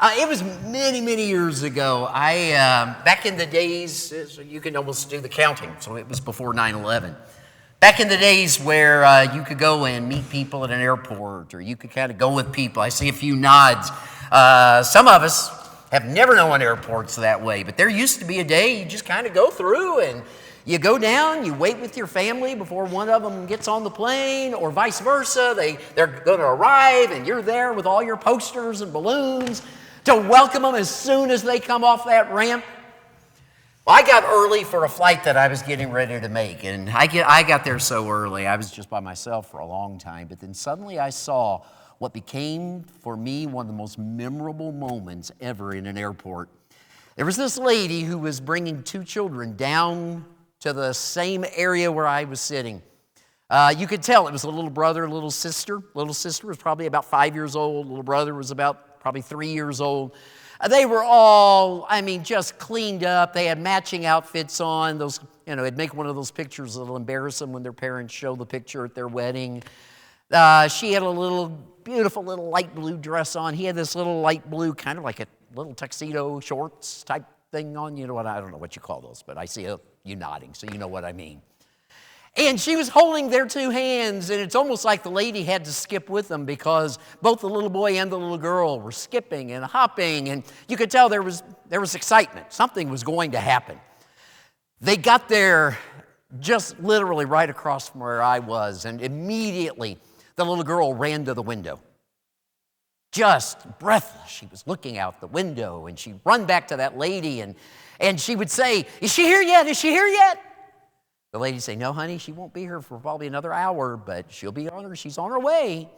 It was many, many years ago. Back in the days, you can almost do the counting, so it was before 9/11. Back in the days where you could go and meet people at an airport, or you could kind of go with people. I see a few nods. Some of us have never known airports that way, but there used to be a day you just kind of go through and you go down, you wait with your family before one of them gets on the plane, or vice versa. They're going to arrive, and you're there with all your posters and balloons to welcome them as soon as they come off that ramp. Well, I got early for a flight that I was getting ready to make, and I got there so early. I was just by myself for a long time, but then suddenly I saw what became, for me, one of the most memorable moments ever in an airport. There was this lady who was bringing two children down to the same area where I was sitting. You could tell it was a little brother, little sister. Little sister was probably about 5 years old. Little brother was about probably 3 years old. They were all, just cleaned up. They had matching outfits on. Those, it'd make one of those pictures that'll embarrass them when their parents show the picture at their wedding. She had a beautiful little light blue dress on. He had this little light blue, kind of like a little tuxedo shorts type thing on. You know what? I don't know what you call those, but I see you nodding, so you know what I mean. And she was holding their two hands, and it's almost like the lady had to skip with them because both the little boy and the little girl were skipping and hopping, and you could tell there was excitement. Something was going to happen. They got there just literally right across from where I was, and immediately the little girl ran to the window. Just breathless, she was looking out the window, and she'd run back to that lady, and she would say, "Is she here yet? Is she here yet?" The lady would say, "No, honey, she won't be here for probably another hour, but she's on her way."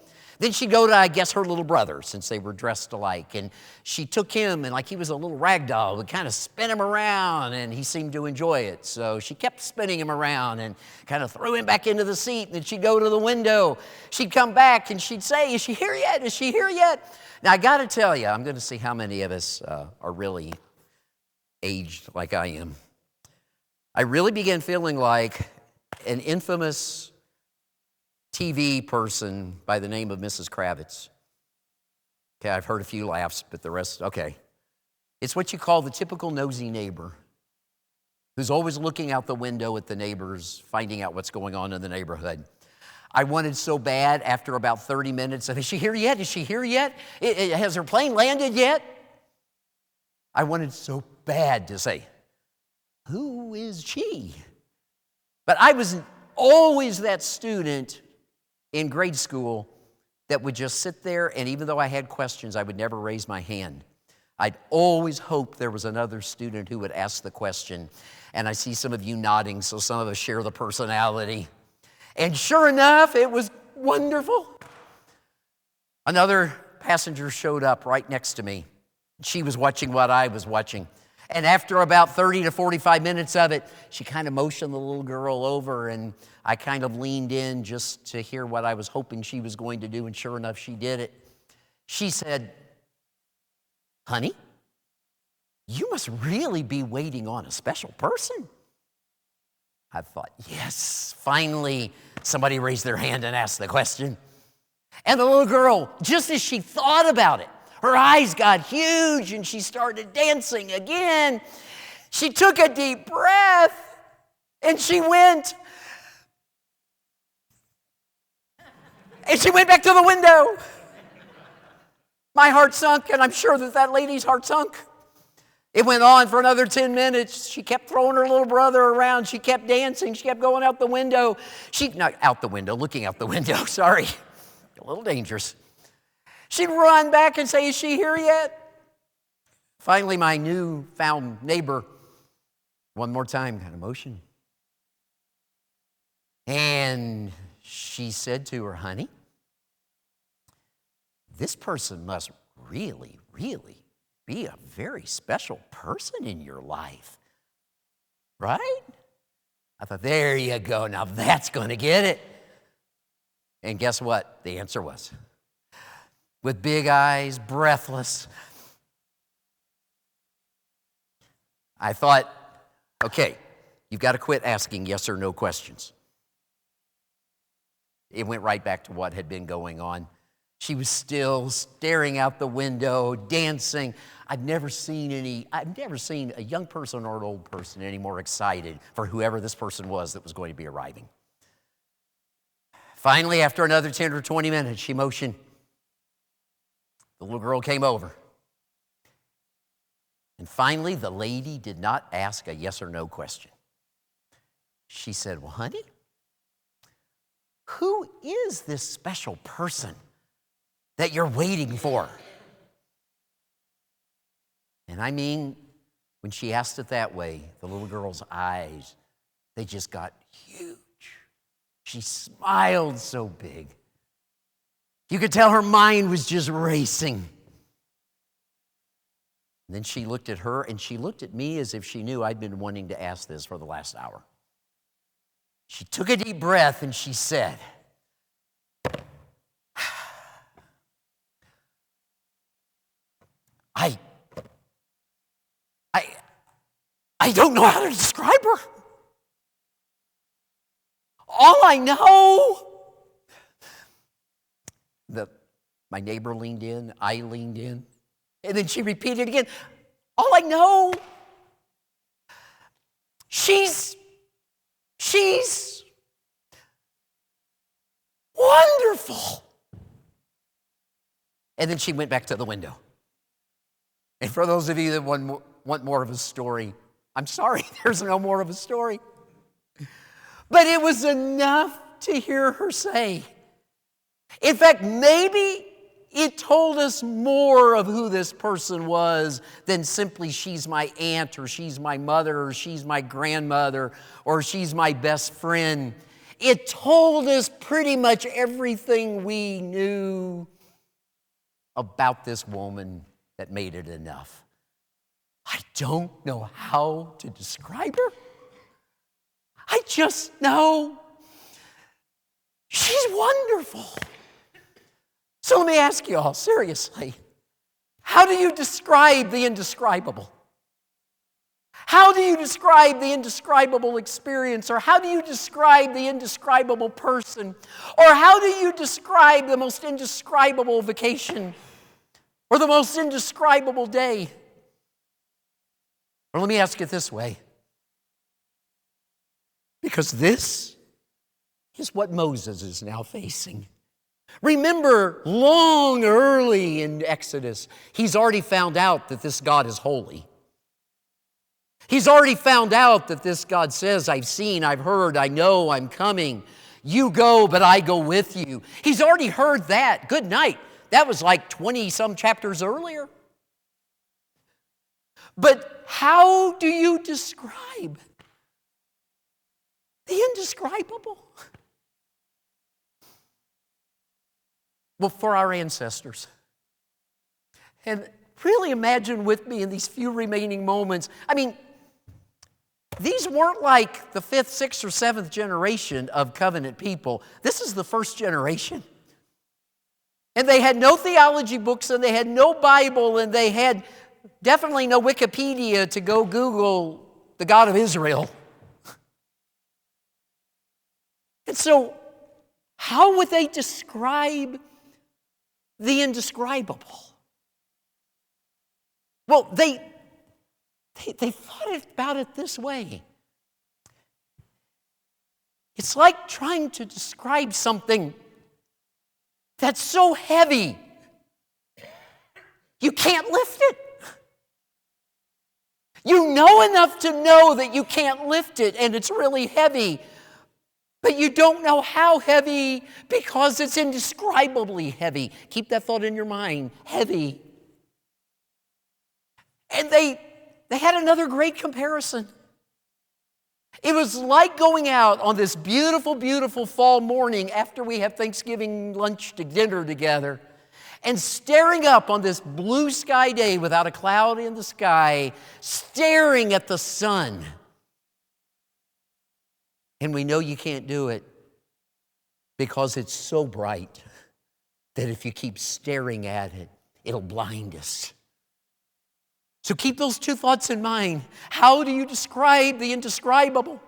Then she'd go to, I guess, her little brother, since they were dressed alike, and she took him, and like he was a little rag doll, would kind of spin him around, and he seemed to enjoy it. So she kept spinning him around and kind of threw him back into the seat, and then she'd go to the window. She'd come back, and she'd say, "Is she here yet? Is she here yet?" Now, I got to tell you, I'm going to see how many of us are really aged like I am. I really began feeling like an infamous TV person by the name of Mrs. Kravitz. Okay, I've heard a few laughs, but the rest, okay. It's what you call the typical nosy neighbor who's always looking out the window at the neighbors, finding out what's going on in the neighborhood. I wanted so bad after about 30 minutes of, "Is she here yet? Is she here yet? Has her plane landed yet?" I wanted so bad to say, "Who is she?" But I was always that student in grade school that would just sit there, and even though I had questions, I would never raise my hand. I'd always hope there was another student who would ask the question. And I see some of you nodding, so some of us share the personality. And sure enough, it was wonderful. Another passenger showed up right next to me. She was watching what I was watching. And after about 30 to 45 minutes of it, she kind of motioned the little girl over, and I kind of leaned in just to hear what I was hoping she was going to do, and sure enough, she did it. She said, "Honey, you must really be waiting on a special person." I thought, yes, finally somebody raised their hand and asked the question. And the little girl, just as she thought about it, her eyes got huge and she started dancing again. She took a deep breath and she went. And she went back to the window. My heart sunk, and I'm sure that lady's heart sunk. It went on for another 10 minutes. She kept throwing her little brother around. She kept dancing. She kept going out the window. Looking out the window, sorry. A little dangerous. She'd run back and say, "Is she here yet?" Finally, my newfound neighbor, one more time, kind of motion. And she said to her, "Honey, this person must really, really be a very special person in your life, right?" I thought, there you go. Now that's going to get it. And guess what? The answer was, with big eyes, breathless. I thought, okay, you've got to quit asking yes or no questions. It went right back to what had been going on. She was still staring out the window, dancing. I've never seen a young person or an old person any more excited for whoever this person was that was going to be arriving. Finally, after another 10 or 20 minutes, she motioned. The little girl came over. And finally, the lady did not ask a yes or no question. She said, well, honey, who is this special person that you're waiting for? And I mean, when she asked it that way, the little girl's eyes, they just got huge. She smiled so big. You could tell her mind was just racing. And then she looked at her and she looked at me as if she knew I'd been wanting to ask this for the last hour. She took a deep breath and she said, I don't know how to describe her. All I know, my neighbor leaned in, I leaned in, and then she repeated again, all I know, she's wonderful. And then she went back to the window. And for those of you that want more of a story, I'm sorry, there's no more of a story. But it was enough to hear her say. In fact, maybe it told us more of who this person was than simply she's my aunt or she's my mother or she's my grandmother or she's my best friend. It told us pretty much everything we knew about this woman that made it enough. I don't know how to describe her. I just know she's wonderful. So let me ask you all, seriously, how do you describe the indescribable? How do you describe the indescribable experience? Or how do you describe the indescribable person? Or how do you describe the most indescribable vacation? Or the most indescribable day? Or let me ask it this way. Because this is what Moses is now facing. Remember, long early in Exodus, he's already found out that this God is holy. He's already found out that this God says, I've seen, I've heard, I know, I'm coming. You go, but I go with you. He's already heard that. Good night. That was like 20-some chapters earlier. But how do you describe the indescribable? Well, for our ancestors. And really imagine with me in these few remaining moments. I mean, these weren't like the 5th, 6th, or 7th generation of covenant people. This is the first generation. And they had no theology books, and they had no Bible, and they had definitely no Wikipedia to go Google the God of Israel. And so, how would they describe the indescribable? Well, they thought about it this way. It's like trying to describe something that's so heavy, you can't lift it. You know enough to know that you can't lift it and it's really heavy, but you don't know how heavy because it's indescribably heavy. Keep that thought in your mind, heavy. And they had another great comparison. It was like going out on this beautiful, beautiful fall morning after we have Thanksgiving lunch to dinner together and staring up on this blue sky day without a cloud in the sky, staring at the sun. And we know you can't do it because it's so bright that if you keep staring at it, it'll blind us. So keep those two thoughts in mind. How do you describe the indescribable?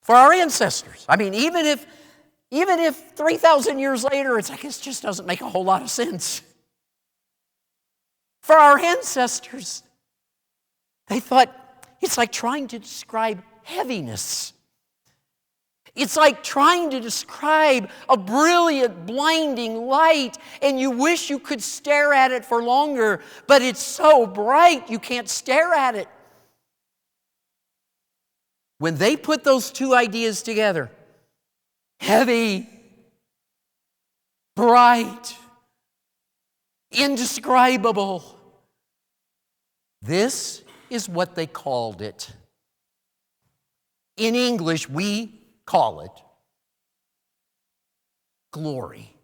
For our ancestors, I mean, even if Even if 3,000 years later, it's like, it just doesn't make a whole lot of sense. For our ancestors, they thought it's like trying to describe heaviness. It's like trying to describe a brilliant, blinding light, and you wish you could stare at it for longer, but it's so bright you can't stare at it. When they put those two ideas together, heavy, bright, indescribable, this is what they called it. In English, we call it glory.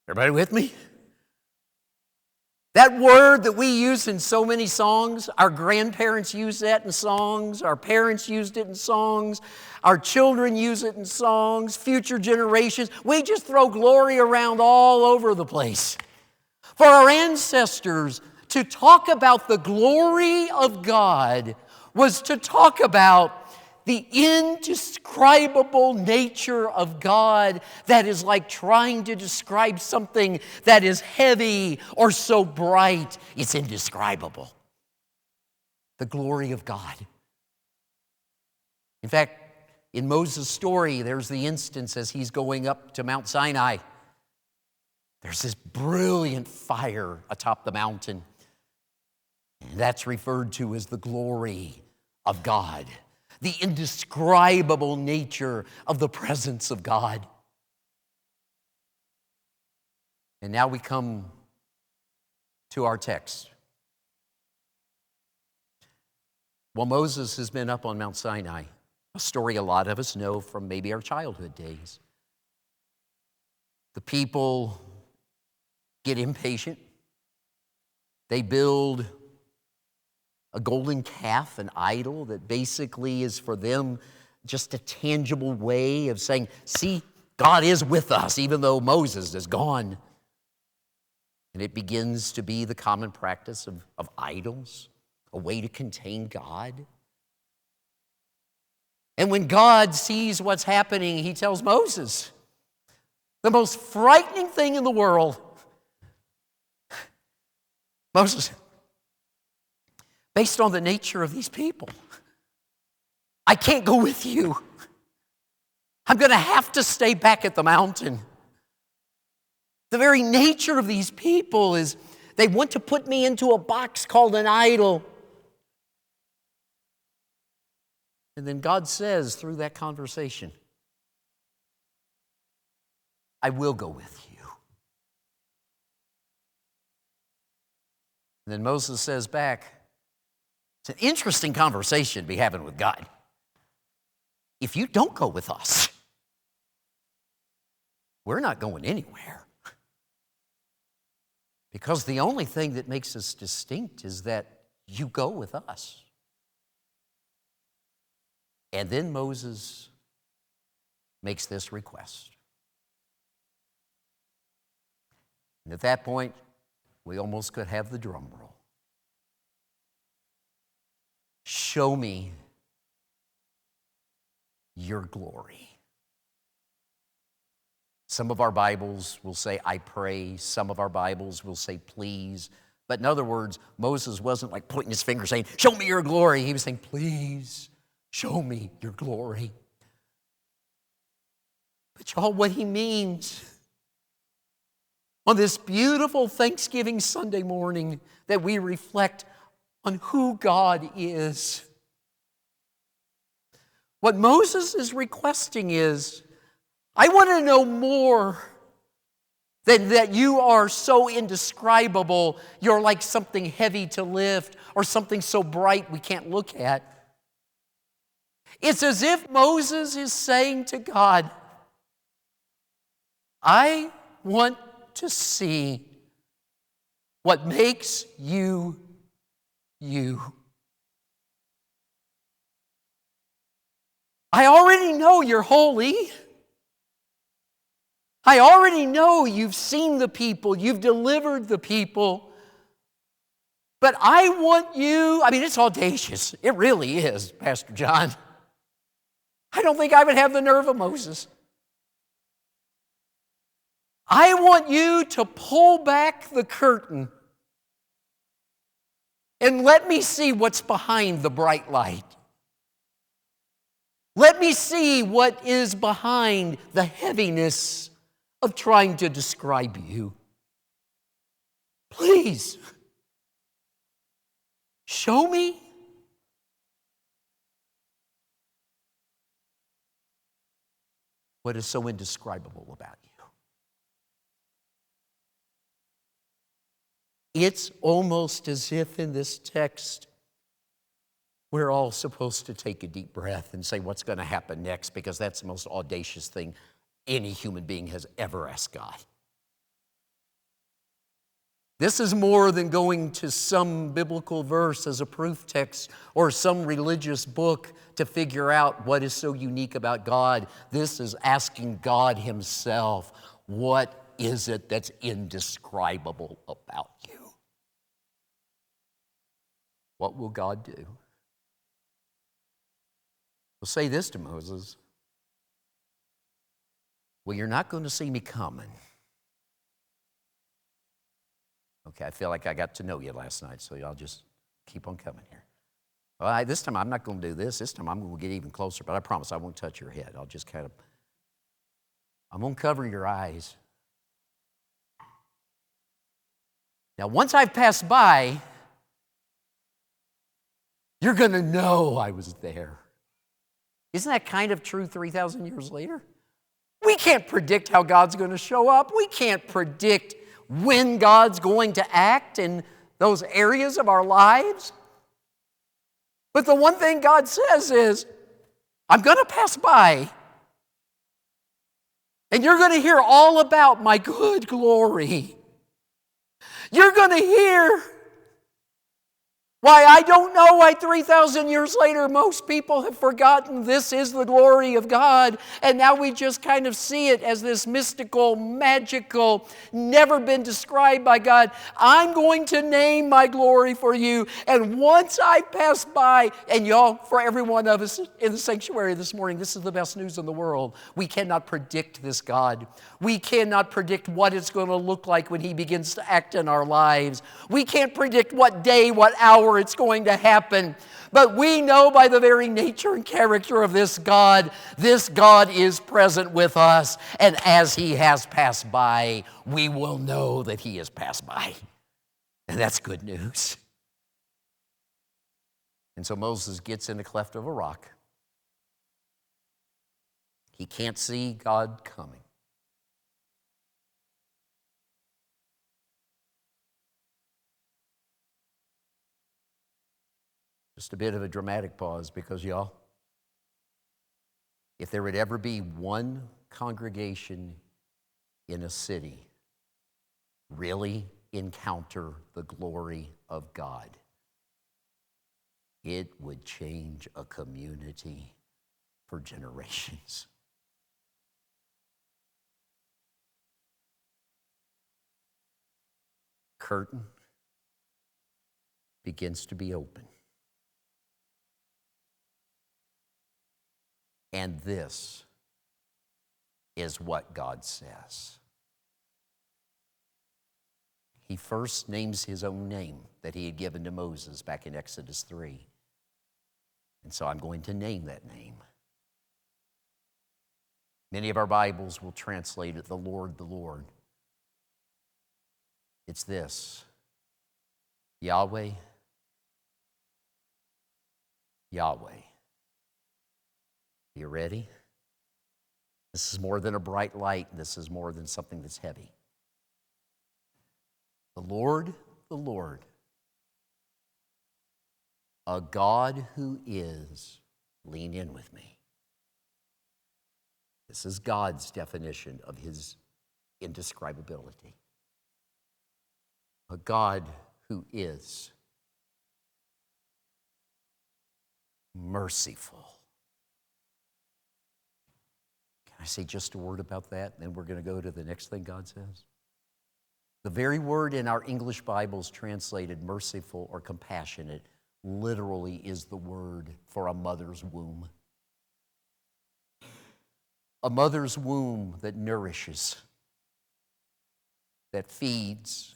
Everybody with me? That word that we use in so many songs, our grandparents use that in songs, our parents used it in songs, our children use it in songs, future generations. We just throw glory around all over the place. For our ancestors, to talk about the glory of God was to talk about the indescribable nature of God that is like trying to describe something that is heavy or so bright, it's indescribable. The glory of God. In fact, in Moses' story, there's the instance as he's going up to Mount Sinai. There's this brilliant fire atop the mountain. And that's referred to as the glory of God. The indescribable nature of the presence of God. And now we come to our text. Well, Moses has been up on Mount Sinai, a story a lot of us know from maybe our childhood days. The people get impatient. They build a golden calf, an idol that basically is for them just a tangible way of saying, see, God is with us, even though Moses is gone. And it begins to be the common practice of idols, a way to contain God. And when God sees what's happening, he tells Moses, the most frightening thing in the world, Moses, based on the nature of these people, I can't go with you. I'm going to have to stay back at the mountain. The very nature of these people is they want to put me into a box called an idol. And then God says through that conversation, I will go with you. And then Moses says back, it's an interesting conversation to be having with God. If you don't go with us, we're not going anywhere. Because the only thing that makes us distinct is that you go with us. And then Moses makes this request. And at that point, we almost could have the drum roll. Show me your glory. Some of our Bibles will say, I pray. Some of our Bibles will say, please. But in other words, Moses wasn't like pointing his finger saying, show me your glory. He was saying, please, show me your glory. But y'all, what he means on this beautiful Thanksgiving Sunday morning that we reflect on who God is. What Moses is requesting is, I want to know more than that you are so indescribable, you're like something heavy to lift or something so bright we can't look at. It's as if Moses is saying to God, I want to see what makes you you. I already know you're holy. I already know you've seen the people, you've delivered the people. But I want you, it's audacious. It really is, Pastor John. I don't think I would have the nerve of Moses. I want you to pull back the curtain and let me see what's behind the bright light. Let me see what is behind the heaviness of trying to describe you. Please, show me. What is so indescribable about you? It's almost as if in this text, we're all supposed to take a deep breath and say, what's going to happen next? Because that's the most audacious thing any human being has ever asked God. This is more than going to some biblical verse as a proof text or some religious book to figure out what is so unique about God. This is asking God Himself, what is it that's indescribable about you? What will God do? He'll say this to Moses. Well, you're not going to see me coming. Okay, I feel like I got to know you last night, so y'all just keep on coming here. Well, this time I'm not going to do this. This time I'm going to get even closer, but I promise I won't touch your head. I'm going to cover your eyes. Now, once I've passed by, you're going to know I was there. Isn't that kind of true 3,000 years later? We can't predict how God's going to show up. We can't predict when God's going to act in those areas of our lives. But the one thing God says is, I'm going to pass by, and you're going to hear all about my good glory. You're going to hear why I don't know why 3,000 years later most people have forgotten this is the glory of God, and now we just kind of see it as this mystical, magical, never been described by God. I'm going to name my glory for you, and once I pass by, and y'all, for every one of us in the sanctuary this morning, this is the best news in the world. We cannot predict this God. We cannot predict what it's going to look like when He begins to act in our lives. We can't predict what day, what hour it's going to happen. But we know by the very nature and character of this God is present with us. And as He has passed by, we will know that He has passed by. And that's good news. And so Moses gets in the cleft of a rock. He can't see God coming. Just a bit of a dramatic pause because, y'all, if there would ever be one congregation in a city really encounter the glory of God, it would change a community for generations. Curtain begins to be open. And this is what God says. He first names His own name that He had given to Moses back in Exodus 3. And so I'm going to name that name. Many of our Bibles will translate it, the Lord, the Lord. It's this: Yahweh, Yahweh. You ready? This is more than a bright light. This is more than something that's heavy. The Lord, a God who is, lean in with me. This is God's definition of His indescribability. A God who is merciful. I say just a word about that, and then we're going to go to the next thing God says. The very word in our English Bibles translated merciful or compassionate literally is the word for a mother's womb. A mother's womb that nourishes, that feeds,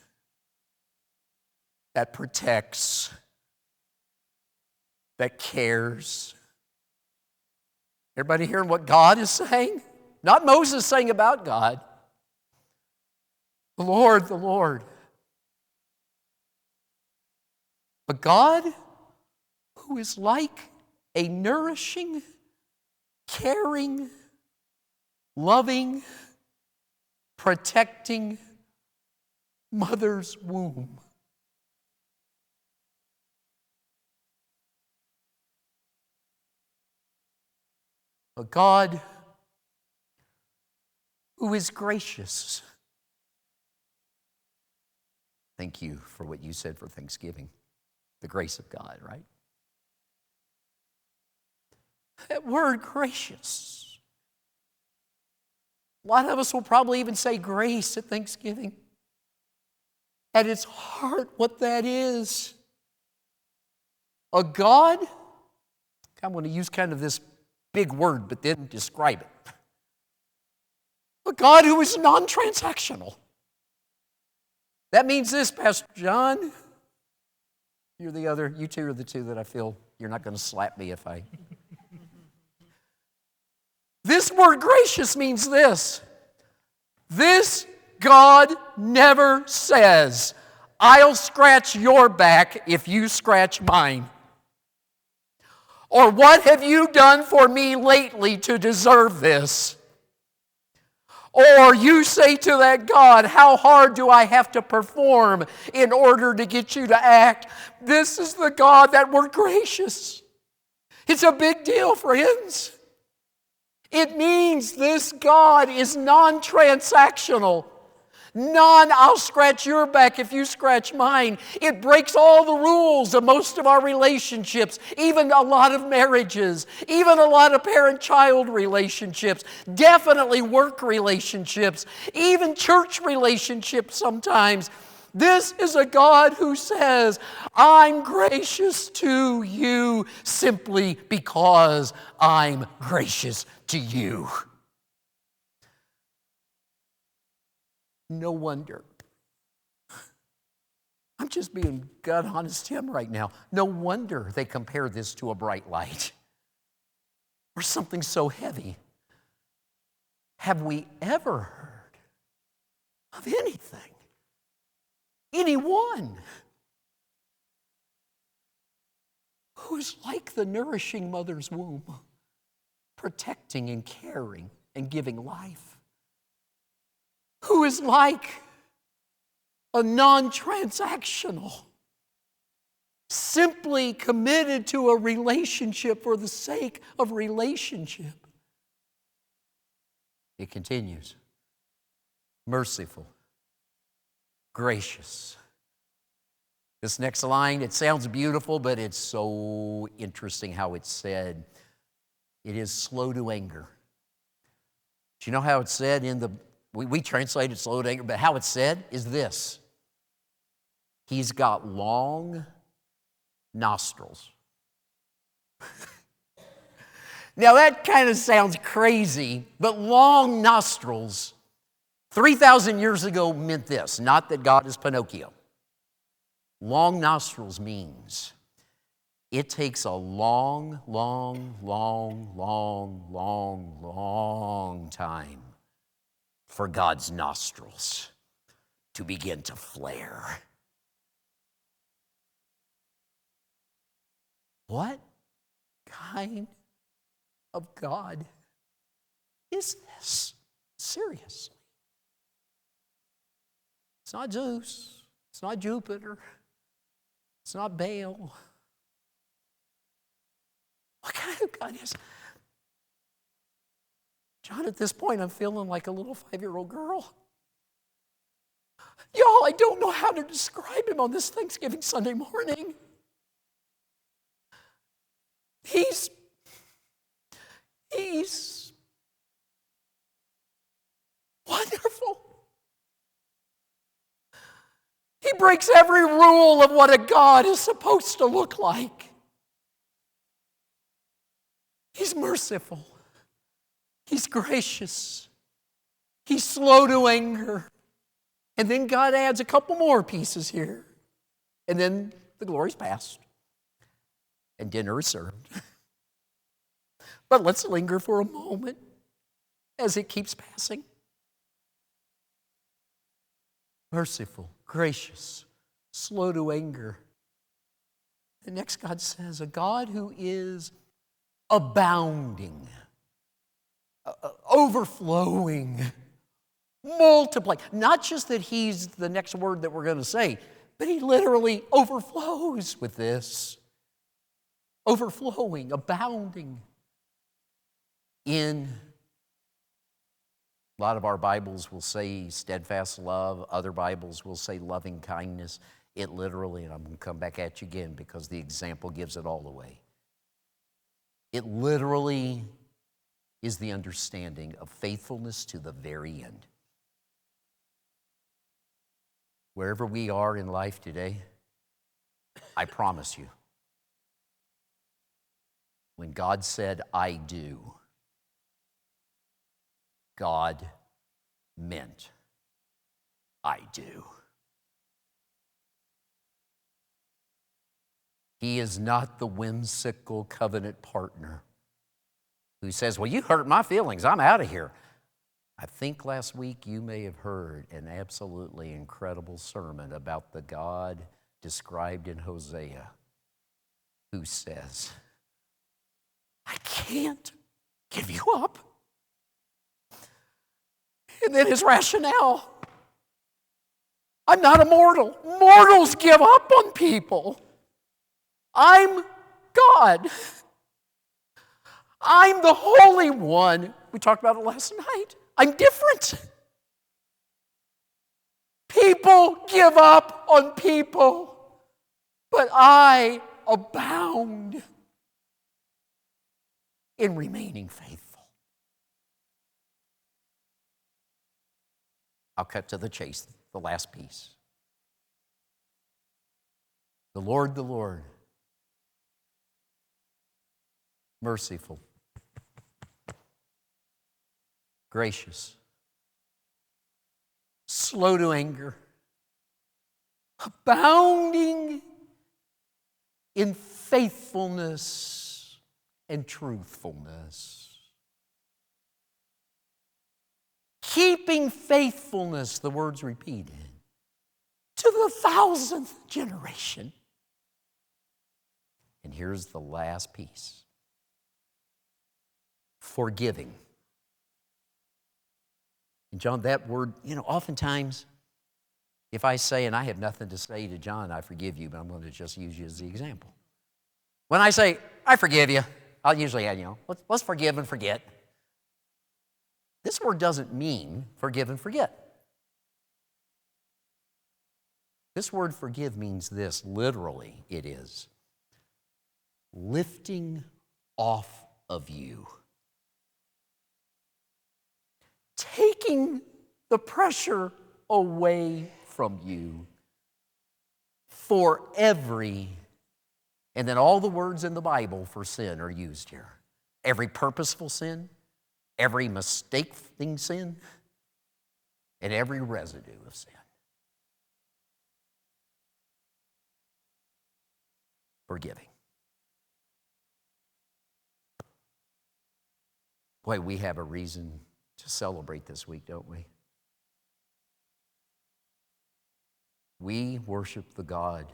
that protects, that cares. Everybody hearing what God is saying? Not Moses saying about God. The Lord, the Lord. A God who is like a nourishing, caring, loving, protecting mother's womb. A God who is gracious. Thank you for what you said for Thanksgiving. The grace of God, right? That word gracious. A lot of us will probably even say grace at Thanksgiving. At its heart, what that is. A God, I'm going to use kind of this big word, but then describe it. A God who is non-transactional. That means this, Pastor John. You two are the two that I feel you're not going to slap me if I... This word gracious means this. This God never says, I'll scratch your back if you scratch mine. Or what have you done for me lately to deserve this? Or you say to that God, how hard do I have to perform in order to get you to act? This is the God that we're gracious. It's a big deal, friends. It means this God is non-transactional. I'll scratch your back if you scratch mine. It breaks all the rules of most of our relationships, even a lot of marriages, even a lot of parent-child relationships, definitely work relationships, even church relationships sometimes. This is a God who says, I'm gracious to you simply because I'm gracious to you. No wonder. I'm just being God honest Tim right now. No wonder they compare this to a bright light or something so heavy. Have we ever heard of anything, anyone who is like the nourishing mother's womb, protecting and caring and giving life? Who is like a non-transactional, simply committed to a relationship for the sake of relationship. It continues. Merciful, gracious. This next line, it sounds beautiful, but it's so interesting how it's said. It is slow to anger. Do you know how it's said in the we translated slow to anger, but how it's said is this. He's got long nostrils. Now that kind of sounds crazy, but long nostrils 3,000 years ago meant this, not that God is Pinocchio. Long nostrils means it takes a long time for God's nostrils to begin to flare. What kind of God is this? Seriously. It's not Zeus. It's not Jupiter. It's not Baal. What kind of God is? John, at this point, I'm feeling like a little 5-year-old girl. Y'all, I don't know how to describe him on this Thanksgiving Sunday morning. He's wonderful. He breaks every rule of what a God is supposed to look like. He's merciful. He's gracious. He's slow to anger. And then God adds a couple more pieces here. And then the glory's past. And dinner is served. But let's linger for a moment as it keeps passing. Merciful, gracious, slow to anger. The next God says, a God who is abounding, overflowing, multiplying. Not just that he's the next word that we're going to say, but he literally overflows with this. Overflowing, abounding in. A lot of our Bibles will say steadfast love. Other Bibles will say loving kindness. It literally, and I'm going to come back at you again because the example gives it all away. It literally is the understanding of faithfulness to the very end. Wherever we are in life today, I promise you, when God said, I do, God meant, I do. He is not the whimsical covenant partner who says, well, you hurt my feelings, I'm out of here. I think last week you may have heard an absolutely incredible sermon about the God described in Hosea who says, I can't give you up. And then his rationale, I'm not immortal. Mortals give up on people. I'm God. I'm the Holy One. We talked about it last night. I'm different. People give up on people, but I abound in remaining faithful. I'll cut to the chase, the last piece. The Lord, merciful, gracious, slow to anger, abounding in faithfulness and truthfulness. Keeping faithfulness, the word's repeated, to the 1,000th generation. And here's the last piece. Forgiving. And John, that word, oftentimes, if I say, and I have nothing to say to John, I forgive you, but I'm going to just use you as the example. When I say, I forgive you, I'll usually add, let's forgive and forget. This word doesn't mean forgive and forget. This word forgive means this, literally it is. Lifting off of you. Taking the pressure away from you for every, and then all the words in the Bible for sin are used here. Every purposeful sin, every mistaking sin, and every residue of sin. Forgiving. Boy, we have a reason to celebrate this week, don't we? We worship the God.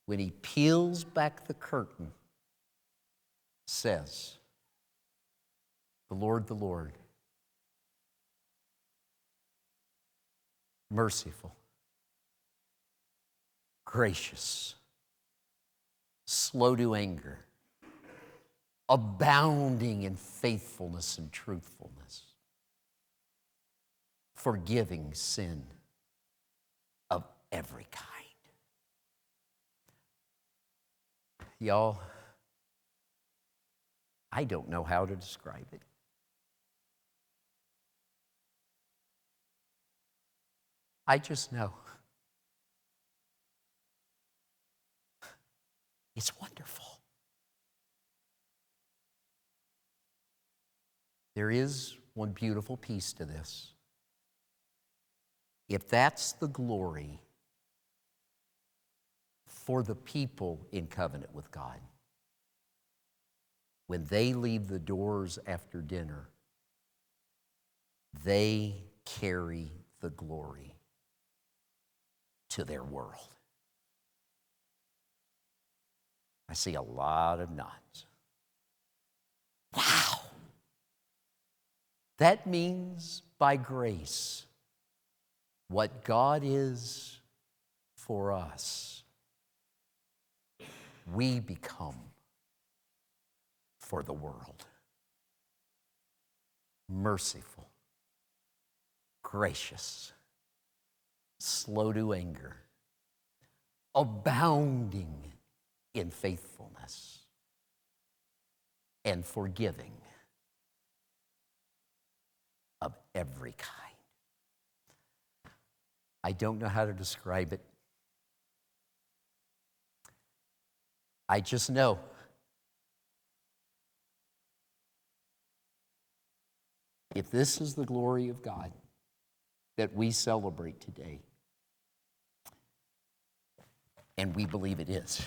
When he peels back the curtain, says, the Lord, merciful, gracious, slow to anger, abounding in faithfulness and truthfulness, forgiving sin of every kind. Y'all, I don't know how to describe it. I just know it's wonderful. there is one beautiful piece to this. If that's the glory for the people in covenant with God, when they leave the doors after dinner, they carry the glory to their world. I see a lot of nods. Wow! That means by grace, what God is for us, we become for the world. Merciful, gracious, slow to anger, abounding in faithfulness, and forgiving of every kind. I don't know how to describe it. I just know if this is the glory of God that we celebrate today, and we believe it is,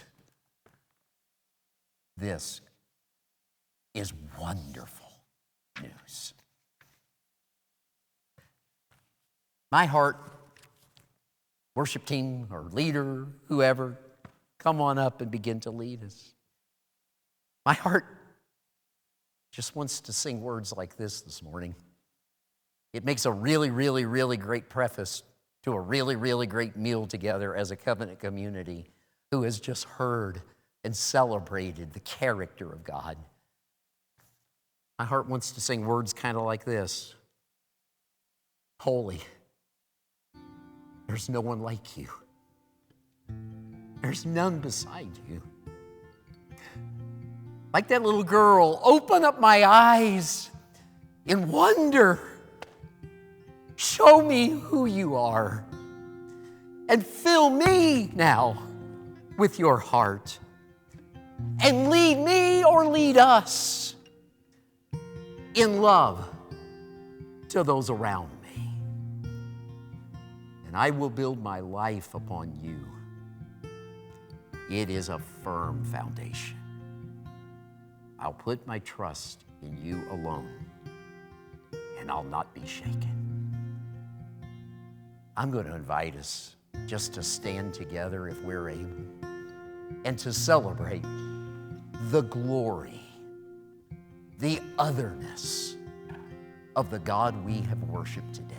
this is wonderful news. My heart, worship team or leader, whoever, come on up and begin to lead us. My heart just wants to sing words like this morning. It makes a really, really, really great preface to a really, really great meal together as a covenant community who has just heard and celebrated the character of God. My heart wants to sing words kind of like this. Holy. There's no one like you. There's none beside you. Like that little girl, open up my eyes in wonder. Show me who you are. And fill me now with your heart. And lead me or lead us in love to those around me. And I will build my life upon you. It is a firm foundation. I'll put my trust in you alone, and I'll not be shaken. I'm going to invite us just to stand together if we're able and to celebrate the glory, the otherness of the God we have worshiped today.